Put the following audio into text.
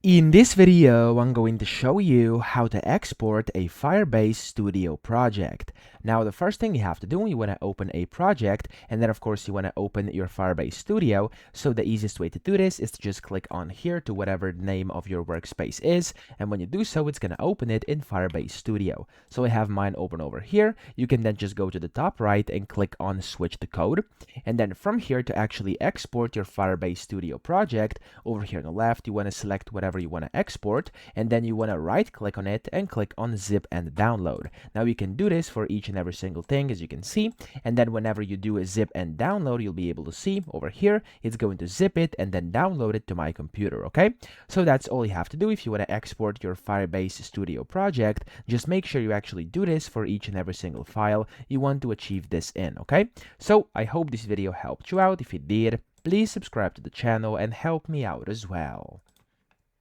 In this video, I'm going to show you how to export a Firebase Studio project. Now, the first thing you have to do, you want to open a project, and then of course you want to open your Firebase Studio. So the easiest way to do this is to just click on here to whatever the name of your workspace is, and when you do so, it's going to open it in Firebase Studio. So I have mine open over here. You can then just go to the top right and click on Switch to Code, and then from here to actually export your Firebase Studio project, over here on the left, you want to select whatever you want to export, and then you want to right click on it and click on zip and download. Now you can do this for each and every single thing, as you can see, and then whenever you do a zip and download, you'll be able to see over here it's going to zip it and then download it to my computer. Okay, so that's all you have to do if you want to export your Firebase Studio project. Just make sure you actually do this for each and every single file you want to achieve this in. Okay, so I hope this video helped you out. If it did, please subscribe to the channel and help me out as well.